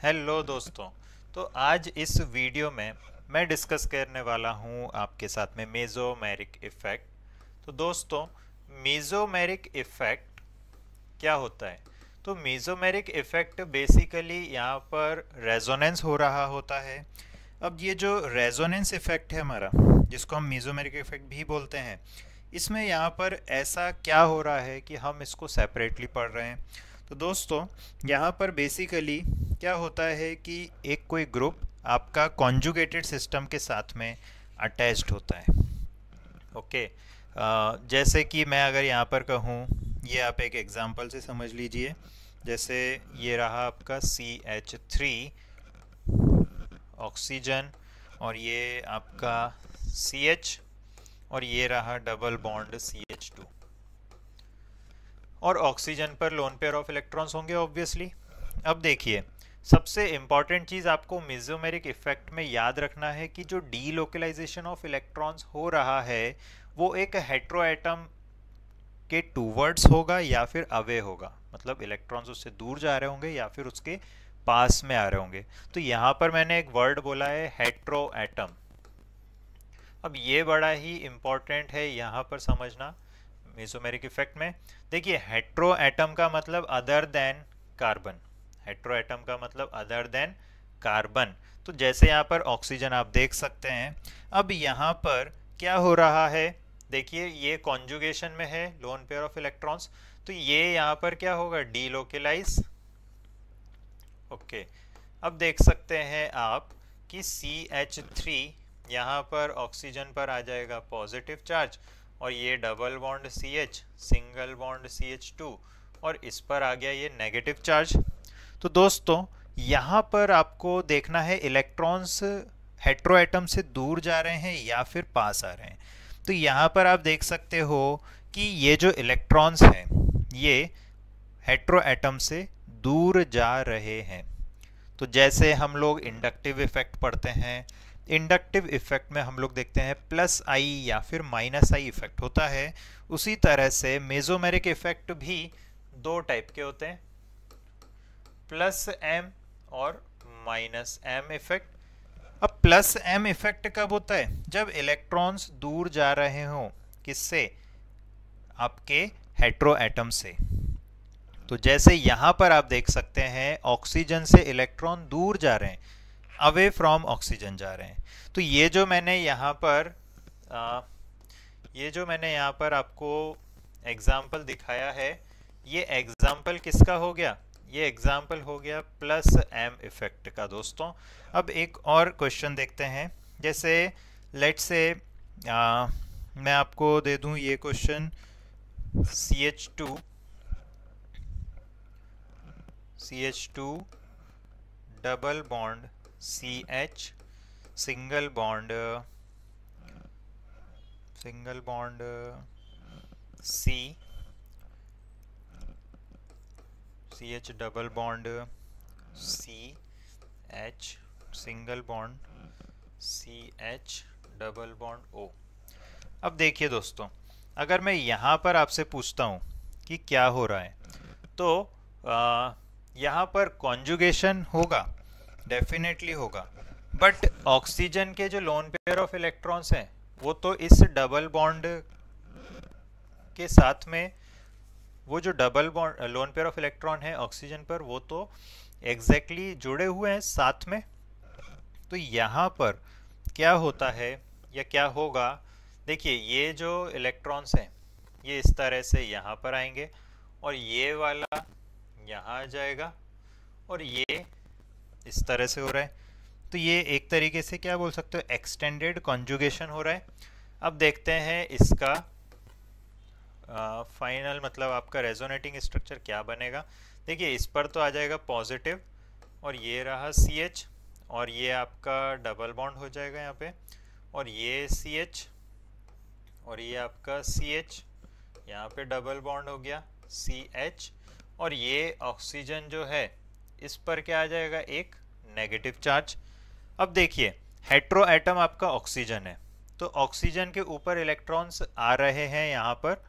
Hello दोस्तों। तो आज इस वीडियो में मैं डिस्कस करने वाला हूं आपके साथ में मेसोमेरिक इफ़ेक्ट। तो दोस्तों, मेसोमेरिक इफ़ेक्ट क्या होता है? तो मेसोमेरिक इफ़ेक्ट बेसिकली यहाँ पर रेजोनेंस हो रहा होता है। अब ये जो रेजोनेंस इफ़ेक्ट है हमारा, जिसको हम मेसोमेरिक इफ़ेक्ट भी बोलते हैं, इसमें यहाँ पर ऐसा क्या हो रहा है कि हम इसको सेपरेटली पढ़ रहे हैं। तो दोस्तों, यहाँ पर बेसिकली क्या होता है कि एक कोई ग्रुप आपका कॉन्जुगेटेड सिस्टम के साथ में अटैच्ड होता है। ओके। जैसे कि मैं अगर यहाँ पर कहूँ, ये आप एक एग्जांपल से समझ लीजिए। जैसे ये रहा आपका CH3 ऑक्सीजन, और ये आपका CH, और ये रहा डबल बॉन्ड CH2। और ऑक्सीजन पर लोन पेयर ऑफ इलेक्ट्रॉन्स होंगे ऑब्वियसली। अब देखिए, सबसे इम्पॉर्टेंट चीज़ आपको मेसोमेरिक इफेक्ट में याद रखना है कि जो डीलोकलाइजेशन ऑफ इलेक्ट्रॉन्स हो रहा है वो एक हेट्रोएटम के टूवर्ड्स होगा या फिर अवे होगा, मतलब इलेक्ट्रॉन्स उससे दूर जा रहे होंगे या फिर उसके पास में आ रहे होंगे। तो यहाँ पर मैंने एक वर्ड बोला है हेट्रोएटम। अब ये बड़ा ही इम्पॉर्टेंट है यहाँ पर समझना मेसोमेरिक इफेक्ट में। देखिए, हेट्रो एटम का मतलब other than carbon. Hetero atom का मतलब अदर देन कार्बन। तो जैसे यहाँ पर ऑक्सीजन आप देख सकते हैं। अब यहाँ पर क्या हो रहा है, देखिए ये कॉन्जुगेशन में है लोन पेयर ऑफ इलेक्ट्रॉन्स, तो ये यहाँ पर क्या होगा, डीलोकलाइज। ओके। अब देख सकते हैं आप कि CH3 यहाँ पर ऑक्सीजन पर आ जाएगा पॉजिटिव चार्ज, और ये double bond CH, single bond CH2, और इस पर आ गया ये नेगेटिव चार्ज। तो दोस्तों, यहाँ पर आपको देखना है इलेक्ट्रॉन्स हेट्रोएटम से दूर जा रहे हैं या फिर पास आ रहे हैं। तो यहाँ पर आप देख सकते हो कि ये जो इलेक्ट्रॉन्स हैं ये हेट्रोएटम से दूर जा रहे हैं। तो जैसे हम लोग इंडक्टिव इफेक्ट पढ़ते हैं, इंडक्टिव इफेक्ट में हम लोग देखते हैं प्लस आई या फिर माइनस आई इफेक्ट होता है। उसी तरह से मेसोमेरिक इफेक्ट भी दो टाइप के होते हैं, प्लस एम और माइनस एम इफेक्ट। अब प्लस एम इफेक्ट कब होता है, जब इलेक्ट्रॉन्स दूर जा रहे हों, किससे, आपके हेट्रोएटम से। तो जैसे यहाँ पर आप देख सकते हैं ऑक्सीजन से इलेक्ट्रॉन दूर जा रहे हैं, अवे फ्रॉम ऑक्सीजन जा रहे हैं। तो ये जो मैंने यहाँ पर आपको एग्जाम्पल दिखाया है, ये एग्जाम्पल किसका हो गया, ये एग्जाम्पल हो गया प्लस एम इफेक्ट का। दोस्तों, अब एक और क्वेश्चन देखते हैं। जैसे लेट्स से मैं आपको दे दूं ये question, CH2 double bond CH, single bond CH double bond CH, single bond CH double bond O। अब देखिए दोस्तों, अगर मैं यहाँ पर आपसे पूछता हूँ कि क्या हो रहा है, तो यहाँ पर कॉन्जुगेशन होगा, डेफिनेटली होगा, बट ऑक्सीजन के जो लोन पेयर ऑफ इलेक्ट्रॉन्स हैं वो तो इस डबल बॉन्ड के साथ में, वो जो double bond lone pair of electron है ऑक्सीजन पर, वो तो एग्जैक्टली जुड़े हुए हैं साथ में। तो यहाँ पर क्या होता है या क्या होगा, देखिए ये जो इलेक्ट्रॉन्स हैं ये इस तरह से यहाँ पर आएंगे, और ये वाला यहाँ आ जाएगा, और ये इस तरह से हो रहा है। तो ये एक तरीके से क्या बोल सकते हो, एक्सटेंडेड कॉन्जुगेशन हो रहा है। अब देखते हैं इसका फाइनल मतलब आपका रेजोनेटिंग स्ट्रक्चर क्या बनेगा। देखिए, इस पर तो आ जाएगा पॉजिटिव, और ये रहा CH, और ये आपका डबल बॉन्ड हो जाएगा यहाँ पे, और ये CH, और ये आपका CH, यहाँ पे डबल बॉन्ड हो गया CH, और ये ऑक्सीजन जो है इस पर क्या आ जाएगा, एक नेगेटिव चार्ज। अब देखिए, हेट्रो एटम आपका ऑक्सीजन है, तो ऑक्सीजन के ऊपर इलेक्ट्रॉन्स आ रहे हैं यहाँ पर,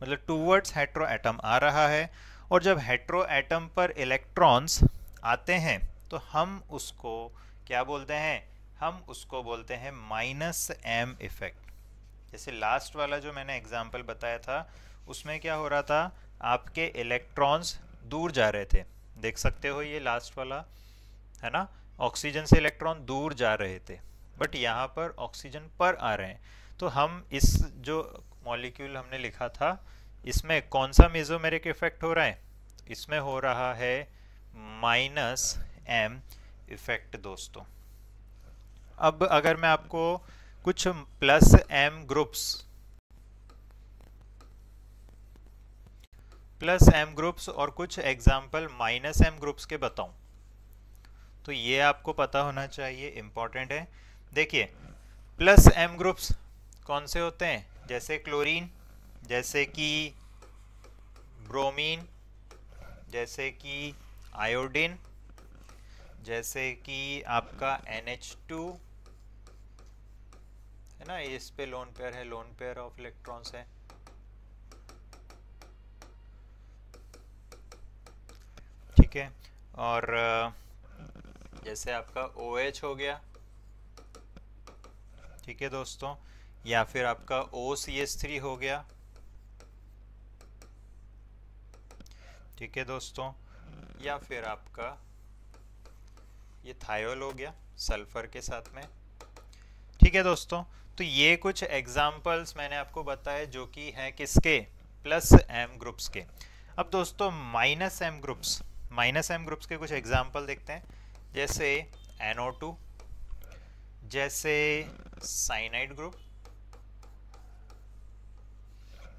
मतलब टूवर्ड्स हेट्रो एटम आ रहा है। और जब हेट्रो एटम पर इलेक्ट्रॉन्स आते हैं तो हम उसको क्या बोलते हैं, हम उसको बोलते हैं माइनस एम इफेक्ट। जैसे लास्ट वाला जो मैंने एग्जांपल बताया था उसमें क्या हो रहा था, आपके इलेक्ट्रॉन्स दूर जा रहे थे, देख सकते हो ये लास्ट वाला है ना, ऑक्सीजन से इलेक्ट्रॉन दूर जा रहे थे, बट यहाँ पर ऑक्सीजन पर आ रहे हैं। तो हम इस जो मॉलिक्यूल हमने लिखा था इसमें कौन सा मेसोमेरिक इफेक्ट हो रहा है, इसमें हो रहा है माइनस एम इफेक्ट दोस्तों। अब अगर मैं आपको कुछ प्लस एम ग्रुप्स और कुछ एग्जाम्पल माइनस एम ग्रुप्स के बताऊं, तो ये आपको पता होना चाहिए, इंपॉर्टेंट है। देखिए प्लस एम ग्रुप्स कौन से होते हैं, जैसे क्लोरीन, जैसे कि ब्रोमीन, जैसे कि आयोडीन, जैसे कि आपका NH2 है ना, इस पे लोन पेयर है, लोन पेयर ऑफ इलेक्ट्रॉन्स है। ठीक है, और जैसे आपका OH हो गया, ठीक है दोस्तों, या फिर आपका OCH3 हो गया, ठीक है दोस्तों, या फिर आपका ये थायोल हो गया सल्फर के साथ में। ठीक है दोस्तों, तो ये कुछ एग्जाम्पल्स मैंने आपको बताए जो कि हैं किसके, प्लस एम ग्रुप्स के। अब दोस्तों माइनस एम ग्रुप्स के कुछ एग्जाम्पल देखते हैं, जैसे NO2, जैसे साइनाइड ग्रुप,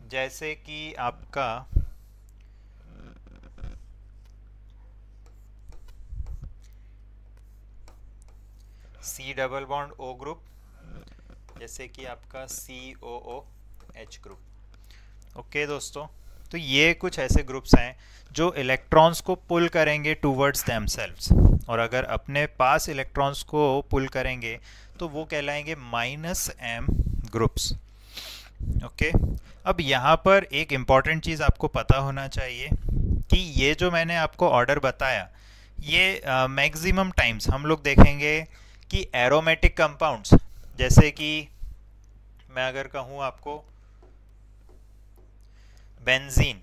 जैसे कि आपका C double bond O group, जैसे कि आपका COOH ग्रुप। ओके दोस्तों, तो ये कुछ ऐसे ग्रुप्स हैं जो इलेक्ट्रॉन्स को पुल करेंगे टूवर्ड्स देमसेल्व्स, और अगर अपने पास इलेक्ट्रॉन्स को पुल करेंगे तो वो कहलाएंगे माइनस एम ग्रुप्स। ओके, अब यहाँ पर एक इम्पॉर्टेंट चीज़ आपको पता होना चाहिए कि ये जो मैंने आपको ऑर्डर बताया, ये मैक्सिमम टाइम्स हम लोग देखेंगे कि एरोमेटिक कंपाउंड्स, जैसे कि मैं अगर कहूँ आपको बेंजीन,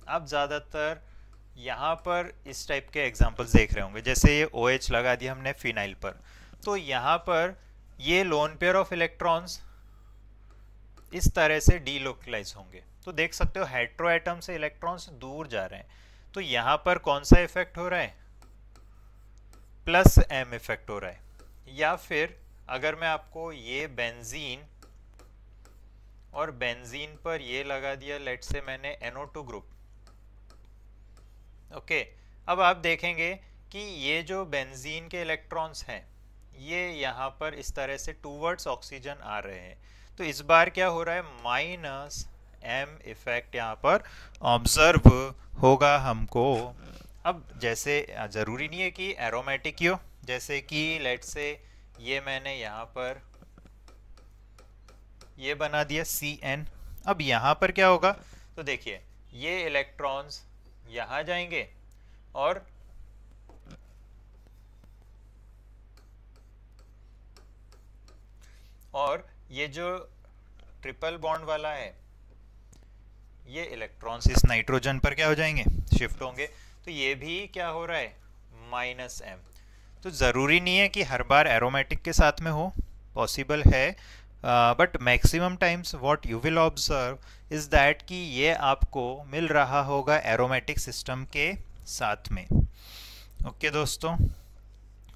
आप ज़्यादातर यहाँ पर इस टाइप के एग्जांपल्स देख रहे होंगे, जैसे ये OH लगा दिया हमने फिनाइल पर, तो यहाँ पर ये लोन पेयर ऑफ इलेक्ट्रॉन्स इस तरह से डीलोकलाइज होंगे। तो देख सकते हो हेट्रो एटम से इलेक्ट्रॉन्स दूर जा रहे हैं, तो यहाँ पर कौन सा इफेक्ट हो रहा है, प्लस एम इफेक्ट हो रहा है। या फिर अगर मैं आपको ये बेंजीन और बेंजीन पर ये लगा दिया, लेट से मैंने NO2 ग्रुप, ओके, अब आप देखेंगे कि ये जो बेंजीन के इलेक्ट्रॉन्स हैं ये यहाँ पर इस तरह से टूवर्ड्स ऑक्सीजन आ रहे हैं, तो इस बार क्या हो रहा है, माइनस एम इफेक्ट यहाँ पर ऑब्जर्व होगा हमको। अब जैसे ज़रूरी नहीं है कि एरोमेटिक ही हो, जैसे कि लेट से ये मैंने यहाँ पर ये बना दिया CN, अब यहाँ पर क्या होगा, तो देखिए ये इलेक्ट्रॉन्स यहाँ जाएंगे और ये जो ट्रिपल बॉन्ड वाला है, ये इलेक्ट्रॉन्स इस नाइट्रोजन पर क्या हो जाएंगे, शिफ्ट होंगे, तो ये भी क्या हो रहा है, माइनस एम। तो ज़रूरी नहीं है कि हर बार एरोमेटिक के साथ में हो, पॉसिबल है, but maximum times what you will observe is that कि ये आपको मिल रहा होगा एरोमेटिक सिस्टम के साथ में। ओके दोस्तों,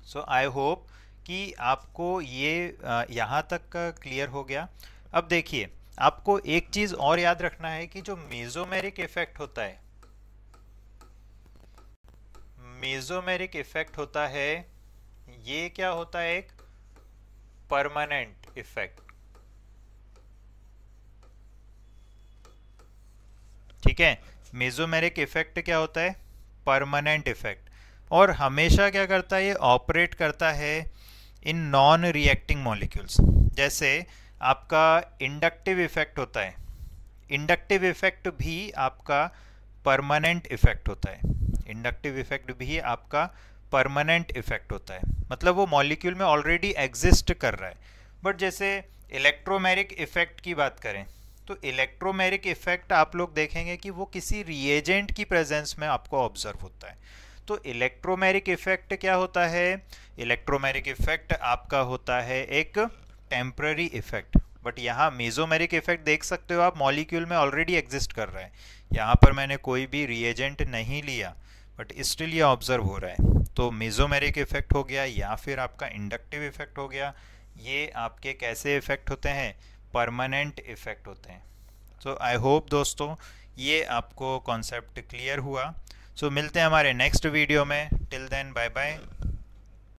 सो आई होप कि आपको ये यहाँ तक का क्लियर हो गया। अब देखिए आपको एक चीज़ और याद रखना है कि जो मेसोमेरिक इफेक्ट होता है, मेसोमेरिक इफेक्ट होता है, ये क्या होता है, एक परमानेंट इफेक्ट। ठीक है, मेसोमेरिक इफेक्ट क्या होता है, परमानेंट इफेक्ट, और हमेशा क्या करता है, ये ऑपरेट करता है इन नॉन रिएक्टिंग मॉलिक्यूल्स। जैसे आपका इंडक्टिव इफेक्ट होता है, इंडक्टिव इफेक्ट भी आपका परमानेंट इफेक्ट होता है। इंडक्टिव इफेक्ट भी आपका परमानेंट इफेक्ट होता है, मतलब वो मॉलिक्यूल में ऑलरेडी एग्जिस्ट कर रहा है। बट जैसे इलेक्ट्रोमेरिक इफेक्ट की बात करें तो इलेक्ट्रोमेरिक इफेक्ट आप लोग देखेंगे कि वो किसी रिएजेंट की प्रेजेंस में आपको ऑब्जर्व होता है। तो इलेक्ट्रोमेरिक इफेक्ट क्या होता है? इलेक्ट्रोमेरिक इफेक्ट आपका होता है एक टेम्पररी इफेक्ट। बट यहाँ मेसोमेरिक इफेक्ट देख सकते हो आप, मॉलिक्यूल में ऑलरेडी एग्जिस्ट कर रहा है। यहाँ पर मैंने कोई भी रिएजेंट नहीं लिया बट स्टिल ये ऑब्जर्व हो रहा है। तो मेसोमेरिक इफेक्ट हो गया या फिर आपका इंडक्टिव इफेक्ट हो गया। ये आपके कैसे इफेक्ट होते हैं? परमानेंट इफेक्ट होते हैं। सो आई होप दोस्तों ये आपको कॉन्सेप्ट क्लियर हुआ। सो मिलते हैं हमारे नेक्स्ट वीडियो में। Till then bye bye.